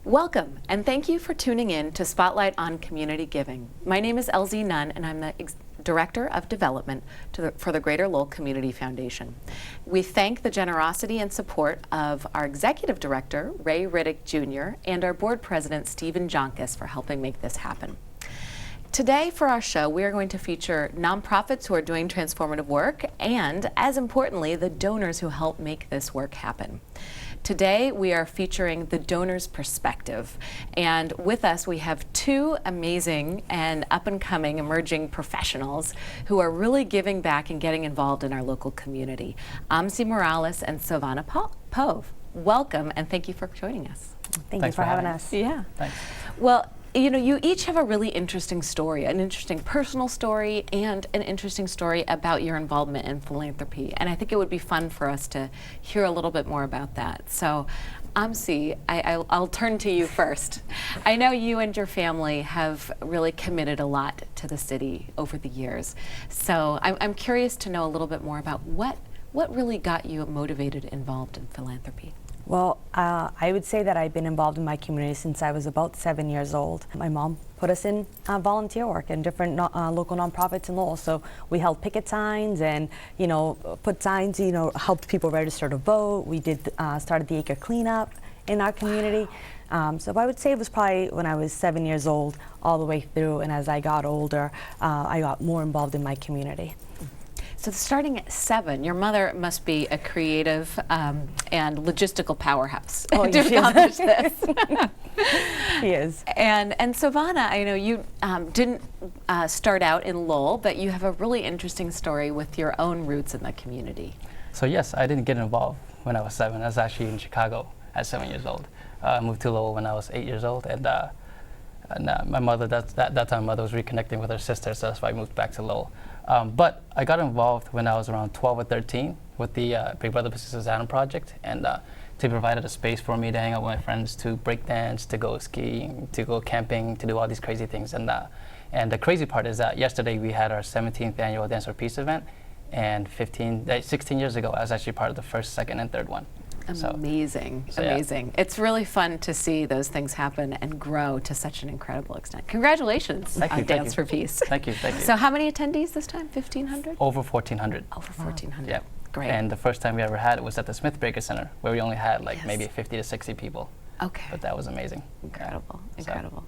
Welcome, and thank you for tuning in to Spotlight on Community Giving. My name is LZ Nunn, and I'm the Director of Development for the Greater Lowell Community Foundation. We thank the generosity and support of our Executive Director, Ray Riddick Jr., and our Board President, Stephen Jonkis, for helping make this happen. Today for our show, we are going to feature nonprofits who are doing transformative work and, as importantly, the donors who help make this work happen. Today we are featuring the donor's perspective, and with us we have two amazing and up-and-coming emerging professionals who are really giving back and getting involved in our local community. Amsi Morales and Sovanna Pouv. Welcome, and thank you for joining us. Thank you for having us. Yeah. Thanks. Well, you know, you each have a really interesting story, an interesting personal story and an interesting story about your involvement in philanthropy. And I think it would be fun for us to hear a little bit more about that. So, Amsi, I'll turn to you first. I know you and your family have really committed a lot to the city over the years. So I'm curious to know a little bit more about what really got you motivated, involved in philanthropy. Well, I would say that I've been involved in my community since I was about 7 years old. My mom put us in volunteer work in different local nonprofits in Lowell. So we held picket signs and, put signs, helped people register to vote. We did started the acre cleanup in our community. So I would say it was probably when I was 7 years old all the way through. And as I got older, I got more involved in my community. So starting at 7, your mother must be a creative and logistical powerhouse to accomplish this. She is. And Sovanna, I know you didn't start out in Lowell, but you have a really interesting story with your own roots in the community. So yes, I didn't get involved when I was 7. I was actually in Chicago at 7 years old. I moved to Lowell when I was 8 years old, and my mother, that time, my mother was reconnecting with her sister, so that's why I moved back to Lowell. But I got involved when I was around 12 or 13 with the Big Brother Big Sister Adam project, and they provided a space for me to hang out with my friends, to break dance, to go skiing, to go camping, to do all these crazy things. And the crazy part is that yesterday we had our 17th annual Dance for Peace event, and 16 years ago I was actually part of the first, second, and third one. Amazing, so amazing. Yeah. It's really fun to see those things happen and grow to such an incredible extent. Congratulations on Dance for Peace. Thank you, thank you. So how many attendees this time, 1,500? Over 1,400. Over 1,400, yeah. Great. And the first time we ever had it was at the Smith Baker Center, where we only had maybe 50 to 60 people. Okay. But that was amazing. Incredible, yeah. incredible.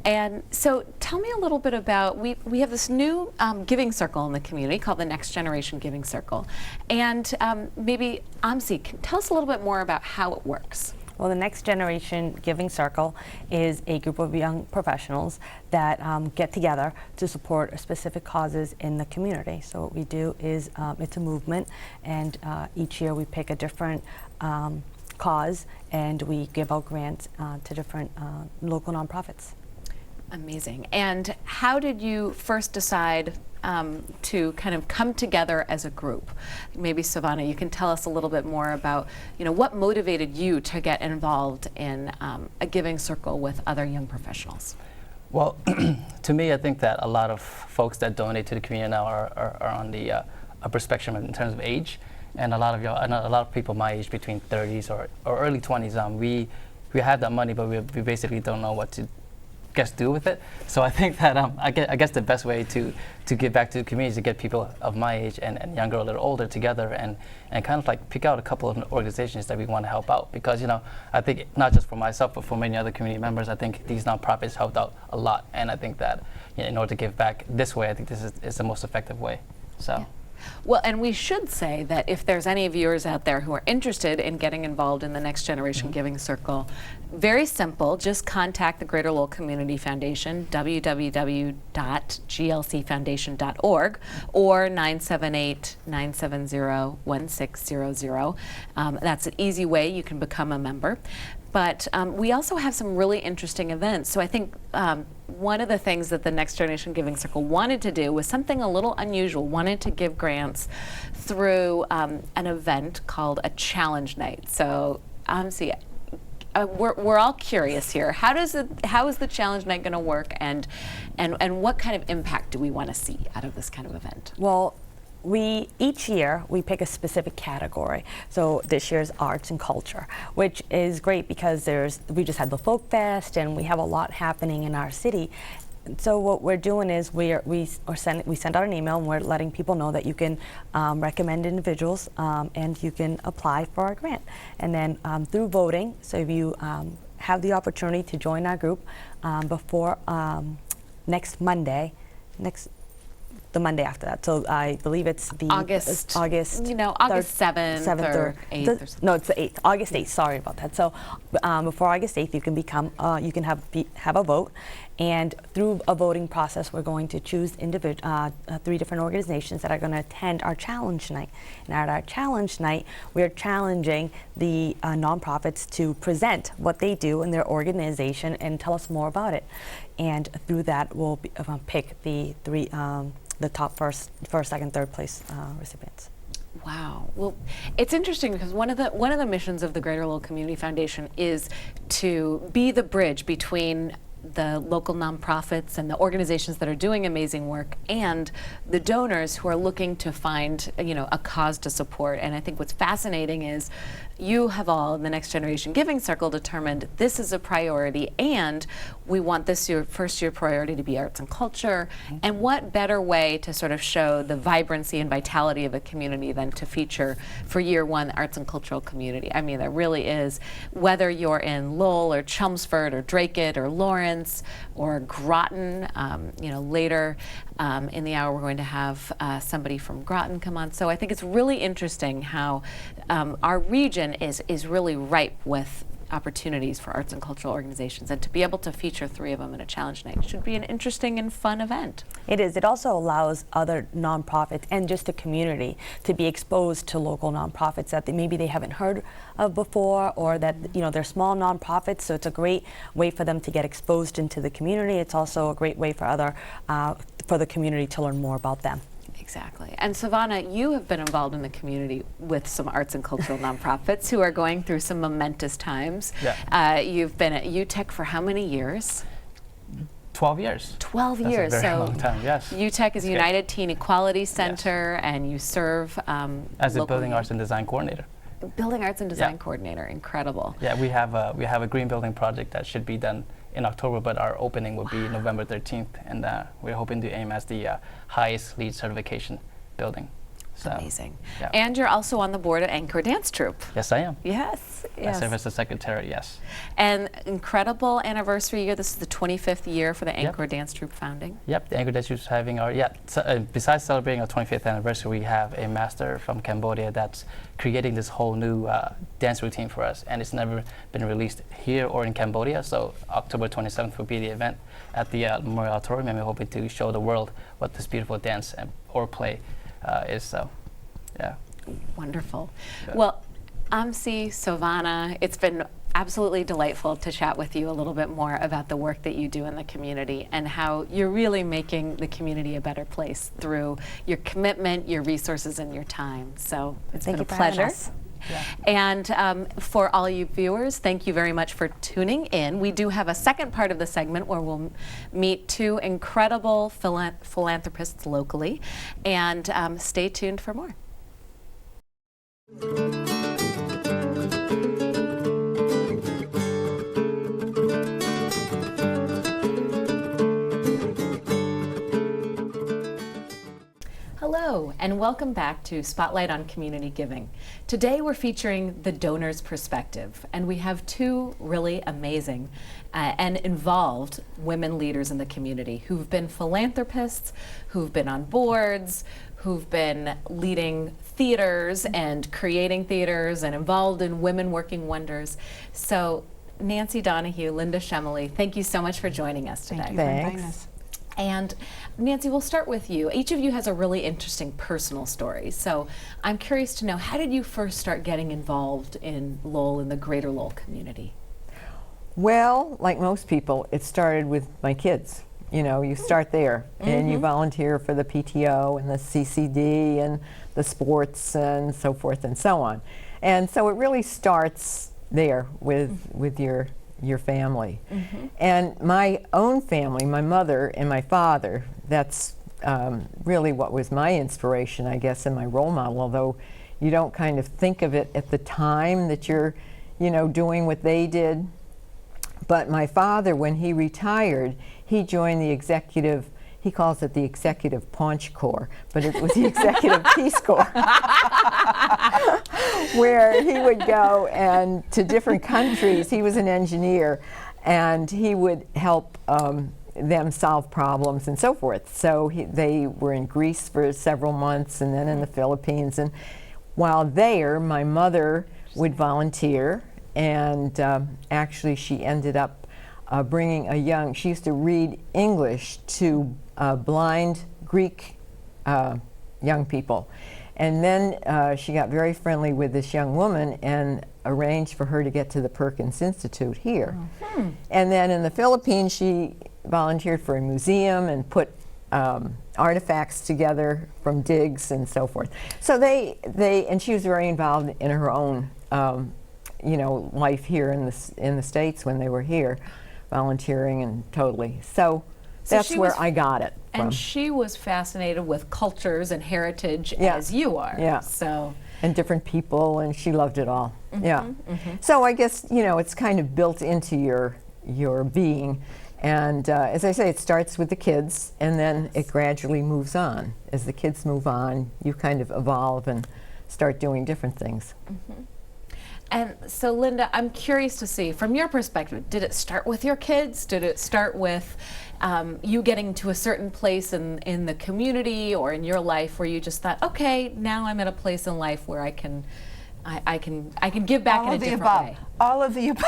And so tell me a little bit about, we have this new giving circle in the community called the Next Generation Giving Circle. And maybe, Amsi, tell us a little bit more about how it works. Well, the Next Generation Giving Circle is a group of young professionals that get together to support specific causes in the community. So what we do is, it's a movement, and each year we pick a different cause, and we give out grants to different local nonprofits. Amazing. And how did you first decide to kind of come together as a group? Maybe Sovanna, you can tell us a little bit more about, what motivated you to get involved in a giving circle with other young professionals? Well, to me, I think that a lot of folks that donate to the community now are on the upper spectrum in terms of age, and a lot of people my age, between 30s or early 20s, we have that money, but we basically don't know what to do with it. So I think that I guess the best way to give back to the community is to get people of my age and younger, a little older, together and kind of pick out a couple of organizations that we want to help out, because I think not just for myself but for many other community members, I think these nonprofits helped out a lot, and I think that in order to give back this way, I think this is the most effective way. So. Yeah. Well, and we should say that if there's any viewers out there who are interested in getting involved in the Next Generation Giving Circle, very simple, just contact the Greater Lowell Community Foundation, www.glcfoundation.org, or 978-970-1600. That's an easy way you can become a member. But we also have some really interesting events. So I think one of the things that the Next Generation Giving Circle wanted to do was something a little unusual, wanted to give grants through an event called a challenge night. So Amsi, we're all curious here. How is the challenge night going to work, and what kind of impact do we want to see out of this kind of event? Well, Each year we pick a specific category. So this year's arts and culture, which is great because we just had the folk fest and we have a lot happening in our city. So what we're doing is we send out an email and we're letting people know that you can recommend individuals and you can apply for our grant. And then through voting, so if you have the opportunity to join our group before next Monday, the Monday after that. So I believe it's the August. August 7th or 8th or something. No, it's the 8th. August 8th. Sorry about that. So before August 8th, you can have a vote, and through a voting process, we're going to choose 3 different organizations that are going to attend our challenge night. And at our challenge night, we're challenging the nonprofits to present what they do in their organization and tell us more about it. And through that, we'll pick the 3. The top first, second, third place recipients. Wow. Well, it's interesting because one of the missions of the Greater Lowell Community Foundation is to be the bridge between the local nonprofits and the organizations that are doing amazing work and the donors who are looking to find, a cause to support. And I think what's fascinating is you have all in the Next Generation Giving Circle determined this is a priority, and we want this first year priority to be arts and culture. Mm-hmm. And what better way to sort of show the vibrancy and vitality of a community than to feature for year 1 the arts and cultural community. I mean, there really is, whether you're in Lowell or Chelmsford or Dracut or Lawrence or Groton, later in the hour we're going to have somebody from Groton come on. So I think it's really interesting how our region is really ripe with opportunities for arts and cultural organizations, and to be able to feature 3 of them in a challenge night should be an interesting and fun event. It is. It also allows other nonprofits and just the community to be exposed to local nonprofits that maybe they haven't heard of before, or that they're small nonprofits. So it's a great way for them to get exposed into the community. It's also a great way for for the community to learn more about them. Exactly. And Sovanna, you have been involved in the community with some arts and cultural nonprofits who are going through some momentous times. Yeah. You've been at UTEC for how many years? 12 years. 12 That's years. A very so long time, yes. UTEC is United Teen Equality Center, yes. And you serve as a Building Arts and Design Coordinator. Building Arts and Design Coordinator, incredible. Yeah, we have a green building project that should be done in October, but our opening will be November 13th, and we're hoping to aim as the highest LEED certification building. So, amazing. Yeah. And you're also on the board at Anchor Dance Troupe. Yes, I am. Yes. I serve as the secretary, yes. And incredible anniversary year. This is the 25th year for the Anchor Dance Troupe founding. Yep, the Anchor Dance Troupe is having besides celebrating our 25th anniversary, we have a master from Cambodia that's creating this whole new dance routine for us, and it's never been released here or in Cambodia. So October 27th will be the event at the Memorial Auditorium, and we're hoping to show the world what this beautiful dance or play is. So, yeah. Wonderful. Yeah. Well, Amsi, Sovanna, it's been absolutely delightful to chat with you a little bit more about the work that you do in the community and how you're really making the community a better place through your commitment, your resources, and your time. So it's been a pleasure. Yeah. And for all you viewers, thank you very much for tuning in. We do have a second part of the segment where we'll meet 2 incredible philanthropists locally, and stay tuned for more. Hello, and welcome back to Spotlight on Community Giving. Today we're featuring the donor's perspective, and we have 2 really amazing and involved women leaders in the community who've been philanthropists, who've been on boards, who've been leading theaters and creating theaters and involved in Women Working Wonders. So Nancy Donahue, Linda Chemaly, thank you so much for joining us today. Thank you for inviting us. And Nancy, we'll start with you. Each of you has a really interesting personal story. So I'm curious to know, how did you first start getting involved in Lowell, in the greater Lowell community? Well, like most people, it started with my kids. You start there, and you volunteer for the PTO and the CCD and the sports and so forth and so on. And so it really starts there with your family. And my own family, my mother and my father, that's really what was my inspiration, I guess, and my role model, although you don't kind of think of it at the time that you're, doing what they did. But my father, when he retired, he joined the executive, he calls it the Executive Paunch Corps, but it was the Executive Peace Corps, where he would go and to different countries. He was an engineer, and he would help them solve problems and so forth. So they were in Greece for several months, and then in the Philippines. And while there, my mother would volunteer, and actually she ended up bringing she used to read English to blind Greek young people. And then she got very friendly with this young woman and arranged for her to get to the Perkins Institute here. Mm-hmm. And then in the Philippines, she volunteered for a museum and put artifacts together from digs and so forth. So and she was very involved in her own life here in the States when they were here, volunteering and totally. So that's where I got it from. And she was fascinated with cultures and heritage as you are. Yeah. So. And different people, and she loved it all. Mm-hmm, Yeah. Mm-hmm. So I guess, it's kind of built into your being. And as I say, it starts with the kids, and then it gradually moves on. As the kids move on, you kind of evolve and start doing different things. Mm-hmm. And so, Linda, I'm curious to see, from your perspective, did it start with your kids? Did it start with you getting to a certain place in the community or in your life where you just thought, okay, now I'm at a place in life where I can give back in a different way? All of the above.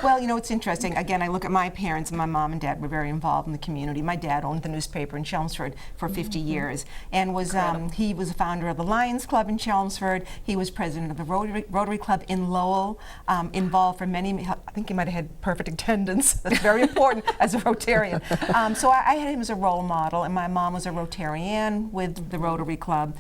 Well, it's interesting. Again, I look at my parents, and my mom and dad were very involved in the community. My dad owned the newspaper in Chelmsford for 50 years, and he was a founder of the Lions Club in Chelmsford. He was president of the Rotary Club in Lowell, involved for many, I think he might have had perfect attendance. That's very important as a Rotarian. So I had him as a role model, and my mom was a Rotarian with the Rotary Club.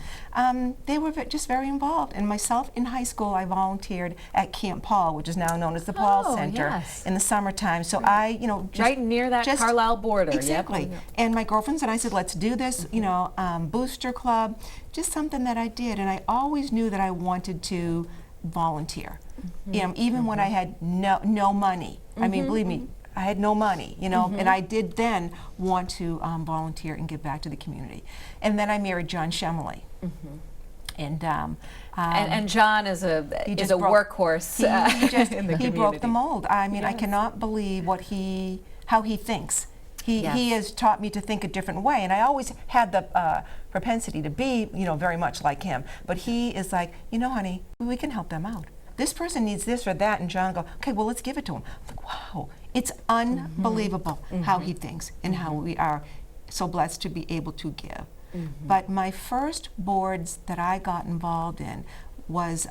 They were just very involved, and myself in high school, I volunteered at Camp Paul, which is now known as the Paul Center, in the summertime. So I, just right near that Carlisle border. Exactly. Yep. And my girlfriends and I said, let's do this. Booster Club, just something that I did, and I always knew that I wanted to volunteer. Mm-hmm. Even when I had no money. Mm-hmm. I mean, believe me, I had no money, Mm-hmm. and I did then want to volunteer and give back to the community. And then I married John Chemaly. Mm-hmm. And John is a workhorse in the community. He broke the mold. I mean, I cannot believe how he thinks. He has taught me to think a different way, and I always had the propensity to be, very much like him. But he is like, honey, we can help them out. This person needs this or that, and John go, okay, well, let's give it to him. I'm like, wow, it's unbelievable how he thinks and how we are so blessed to be able to give. Mm-hmm. But my first boards that I got involved in was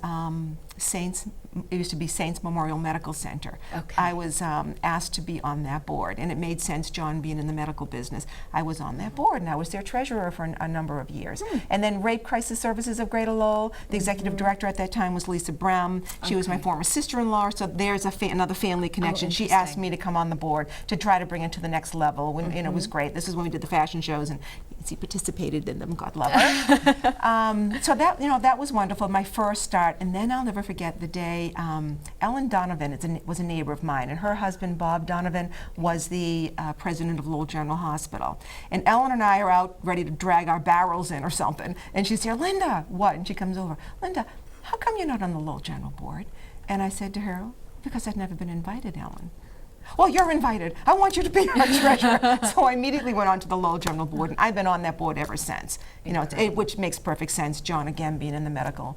it used to be Saints Memorial Medical Center. Okay. I was asked to be on that board, and it made sense, John being in the medical business. I was on that board, and I was their treasurer for a number of years. And then Rape Crisis Services of Greater Lowell, the executive director at that time was Lisa Brem. She was my former sister-in-law, so there's another family connection. She asked me to come on the board to try to bring it to the next level, and it was great. This is when we did the fashion shows, and he participated in them, God love her. So that was wonderful, my first start. And then I'll never forget the day Ellen Donovan was a neighbor of mine, and her husband, Bob Donovan, was the president of Lowell General Hospital. And Ellen and I are out ready to drag our barrels in or something, and she's here, Linda, what? And she comes over, Linda, how come you're not on the Lowell General Board? And I said to her, because I've never been invited, Ellen. Well, you're invited. I want you to be our treasurer. So I immediately went on to the Lowell General Board, and I've been on that board ever since. Which makes perfect sense. John, again, being in the medical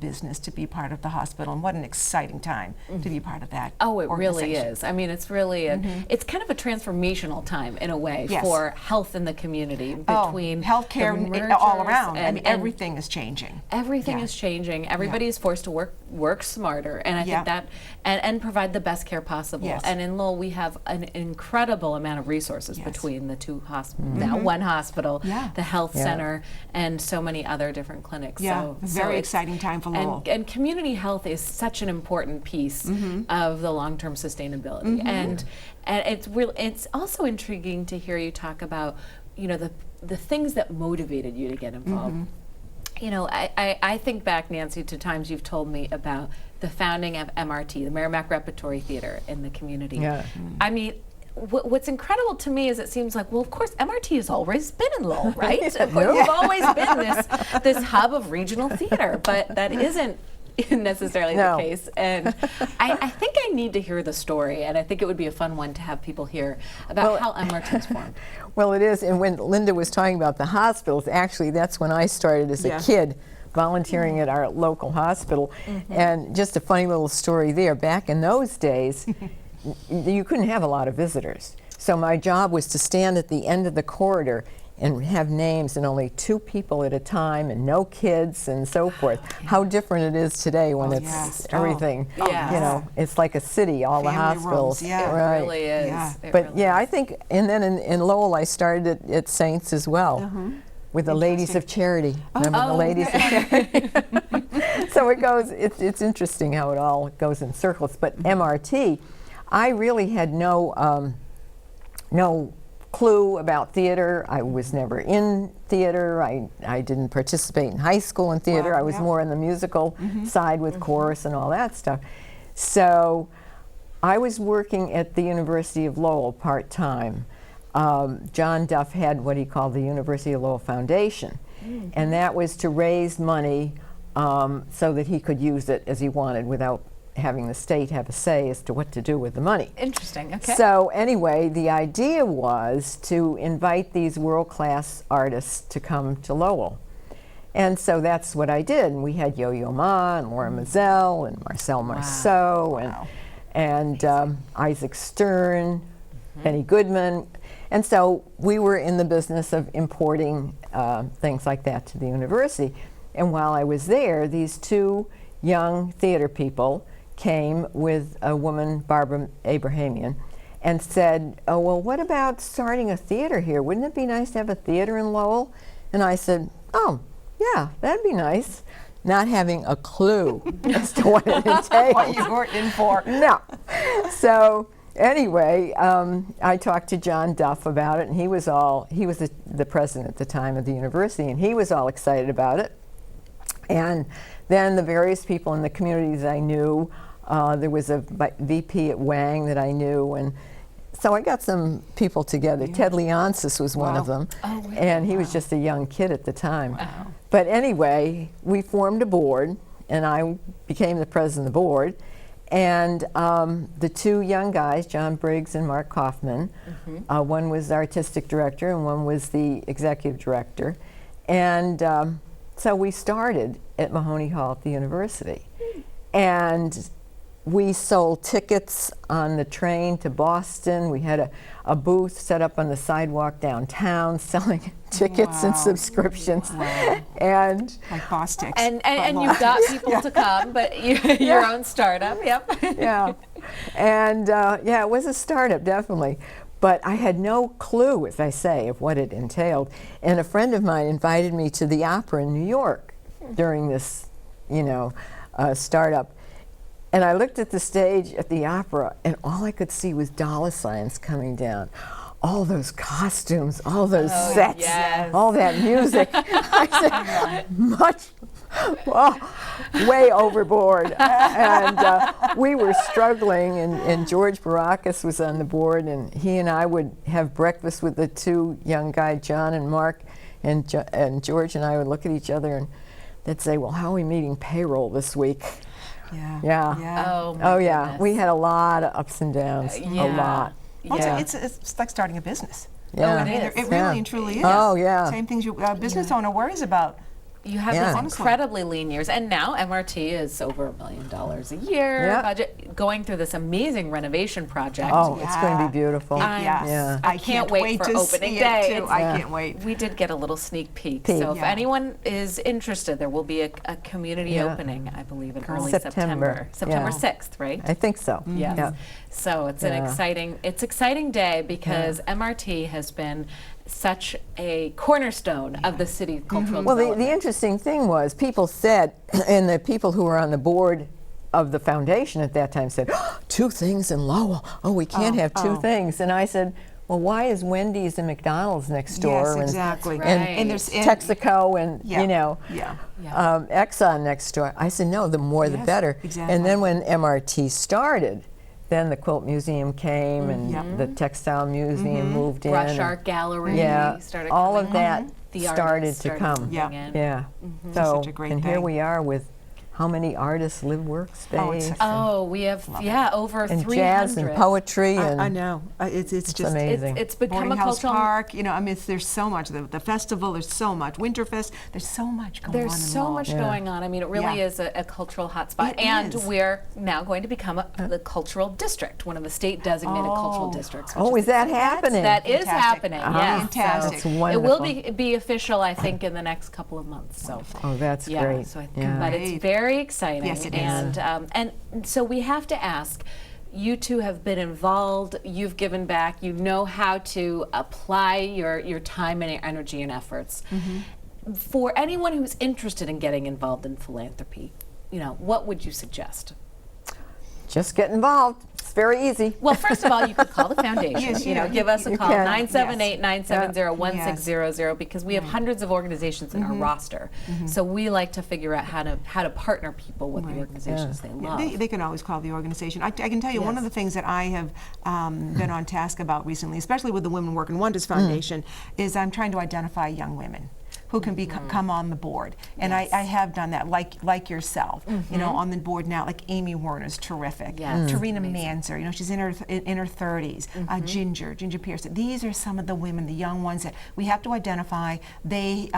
business, to be part of the hospital, and what an exciting time to be part of that. Oh, it really is. I mean, it's really it's kind of a transformational time in a way for health in the community between healthcare all around. And everything is changing. Everything is changing. Everybody is forced to work smarter, and I think that and provide the best care possible. Yes. And in Lowell, we have an incredible amount of resources between the two hospitals, now one hospital, the health center, and so many other different clinics. Yeah, so very exciting time for Lowell. And community health is such an important piece of the long-term sustainability. And it's also intriguing to hear you talk about you know, the things that motivated you to get involved. You know, I think back, Nancy, to times you've told me about the founding of MRT, the Merrimack Repertory Theater in the community. Yeah. I mean, what's incredible to me is it seems like, well, of course, MRT has always been in Lowell, right? Of course, we've always been this hub of regional theater, but that isn't necessarily the case. And I think I need to hear the story, and I think it would be a fun one to have people hear about how MRT's formed. Well, it is, and when Linda was talking about the hospitals, actually that's when I started as a kid volunteering at our local hospital. And just a funny little story there, back in those days, you couldn't have a lot of visitors. So my job was to stand at the end of the corridor and have names and only 2 people at a time and no kids and so forth. How different it is today when it's everything, you know, it's like a city, all the hospitals. Rooms, It really is. Yeah. But I think, and then in Lowell I started at Saints as well. With the Ladies of Charity. Remember the Ladies of Charity? So it goes, it's interesting how it all goes in circles. But MRT, I really had no clue about theater. I was never in theater. I didn't participate in high school in theater. I was more on the musical side with chorus and all that stuff. So I was working at the University of Lowell part-time. John Duff had what he called the University of Lowell Foundation, and that was to raise money so that he could use it as he wanted without having the state have a say as to what to do with the money. Interesting, okay. So anyway, the idea was to invite these world-class artists to come to Lowell. And so that's what I did. And we had Yo-Yo Ma and Laura Mazel and Marcel Marceau and Isaac Stern, Benny Goodman. And so we were in the business of importing things like that to the university. And while I was there, these 2 young theater people came with a woman, Barbara Abrahamian, and said, oh, well, what about starting a theater here? Wouldn't it be nice to have a theater in Lowell? And I said, oh, yeah, that'd be nice. Not having a clue as to what it entailed. What you weren't in for. No. So anyway, I talked to John Duff about it, and he was the president at the time of the university, and he was all excited about it. And then the various people in the communities I knew, there was a VP at Wang that I knew, and so I got some people together. Ted Leonsis was one of them, and he was just a young kid at the time. But anyway, we formed a board, and I became the president of the board. And the 2 young guys, John Briggs and Mark Kaufman, one was the artistic director and one was the executive director. And so we started at Mahoney Hall at the university. And we sold tickets on the train to Boston. We had a booth set up on the sidewalk downtown selling tickets and subscriptions. And like boss ticks. And you've got people to come, but your own startup, And it was a startup, definitely. But I had no clue, as I say, of what it entailed. And a friend of mine invited me to the opera in New York during this, startup. And I looked at the stage at the opera, and all I could see was dollar signs coming down. All those costumes, all those sets, all that music. I said, way overboard. And we were struggling, and George Barakis was on the board, and he and I would have breakfast with the 2 young guys, John and Mark, and George and I would look at each other, and they'd say, well, how are we meeting payroll this week? Oh yeah. We had a lot of ups and downs, a lot. Well, it's like starting a business. Yeah. It really and truly is. Oh, yeah. Same things a business owner worries about. You have these incredibly lean years, and now MRT is over $1 million a year budget, going through this amazing renovation project. Oh, it's going to be beautiful. I can't wait for opening day. I can't wait. We did get a little sneak peek. So if anyone is interested, there will be a community opening, I believe, in early September. September 6th, right? I think so. Yes. Yeah. So it's an exciting day because MRT has been such a cornerstone of the city cultural development. Well, the interesting thing was people said, and the people who were on the board of the foundation at that time said, 2 things in Lowell. Oh, we can't have 2 things. And I said, well, why is Wendy's and McDonald's next door? Yes, and- exactly. That's right. And there's Texaco and Yeah. you know yeah. Exxon next door. I said no, the more the Yes, better. exactly. And then when MRT started, then the Quilt Museum came and the Textile Museum moved in. Brush and- Art Gallery Yeah, started all coming of that in. The started artists to come. moving Yeah. in. Yeah. It's So such a great and here thing. we are with how many artists live workspace? Oh, it's Oh, we have over and 300. jazz and poetry and I know. It's just amazing. It's become Boarding a House cultural. Park. You know, I mean, there's so much. The festival, there's so much. Winterfest, there's so much going on. There's in so Lowell. much Yeah. going on. I mean, it really Yeah. is a cultural hotspot. It And is. we're now going to become the cultural district, one of the state designated cultural districts. which oh, is that happening? That is Fantastic. happening, yes. Fantastic. So That's it will wonderful. be official, I think, in the next couple of months. So. Oh, that's Yeah, great. so Yeah. but it's Great. very exciting. Yes, it is. And so we have to ask, you two have been involved, you've given back, you know how to apply your time and your energy and efforts. For anyone who's interested in getting involved in philanthropy, you know, what would you suggest? Just get involved. It's very easy. Well, first of all, you could call the foundation. Yes, you know, you- give us a you call, can. 978-970-1600, because we have hundreds of organizations in our roster. So we like to figure out how to partner people with the organizations they Yeah, love. they can always call the organization. I can tell you one of Yes. the things that I have been on task about recently, especially with the Women Work in Wonders Foundation, is I'm trying to identify young women who can come on the board. And I have done that, like yourself, you know, on the board now, like Amy Werner's terrific. Yes, Tarina Manzer, you know, she's in her 30s. Ginger Pearson. These are some of the women, the young ones that we have to identify. They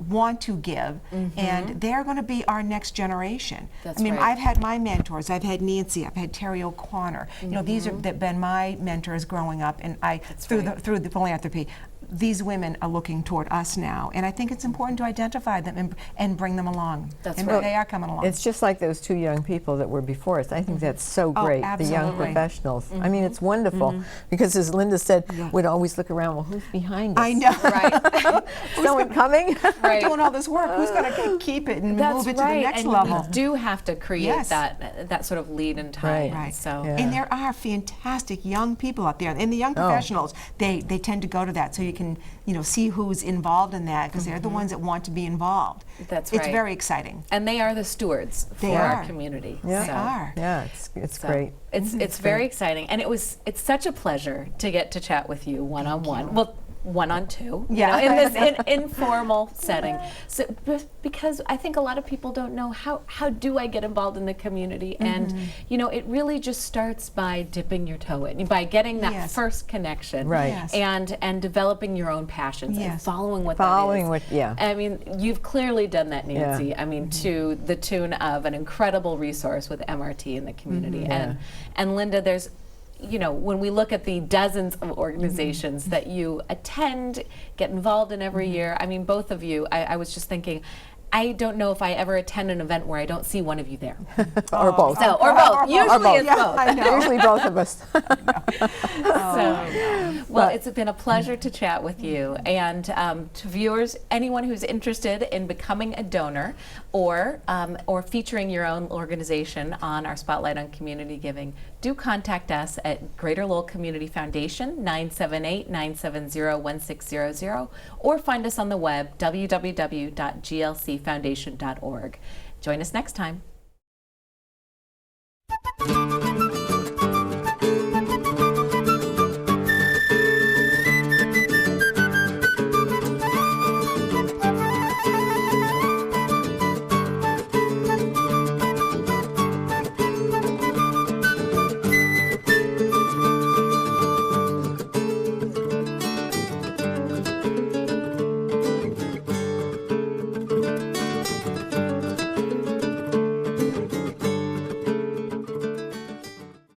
want to give, and they're going to be our next generation. That's I mean, right. I've had my mentors. I've had Nancy. I've had Terry O'Connor. You know, these have been my mentors growing up, and through the philanthropy. These women are looking toward us now, and I think it's important to identify them and bring them along. That's and right. they are coming along. It's just like those two young people that were before us. I think that's so Oh, great, the young absolutely. professionals. I mean, it's wonderful because, as Linda said, we'd always look around, well, who's behind us? I know. Right. Someone coming? Right. Doing all this work, who's going to keep it and That's move it to right. the next and level? you do have to create Yes. that sort of lead and tie. Right. So Yeah. And there are fantastic young people out there, and the young professionals, they tend to go to that, so you can, you know, see who's involved in that, because they're the ones that want to be involved. That's It's right. very exciting. and they are the stewards They for are. our community. Yeah. They So- are. Yeah, it's so great. It's very exciting, and it's such a pleasure to get to chat with you one on one. Well, one on two, Yeah. you know, in this informal setting. So because I think a lot of people don't know how do I get involved in the community, and you know, it really just starts by dipping your toe in, by getting that Yes. first connection, Right. Yes. and developing your own passions and Yes. following what Following that what- is. yeah. I mean, you've clearly done that, Nancy. Yeah. I mean, to the tune of an incredible resource with MRT in the community, and Linda, there's. You know, when we look at the dozens of organizations that you attend, get involved in every year, I mean, both of you, I was just thinking, I don't know if I ever attend an event where I don't see one of you there. Or both. So, or both. Usually both. it's Yeah, both. I know. Usually both of us. Well, it's been a pleasure to chat with you. And to viewers, anyone who's interested in becoming a donor or featuring your own organization on our Spotlight on Community Giving, do contact us at Greater Lowell Community Foundation, 978-970-1600, or find us on the web, www.glcfoundation.org. Join us next time.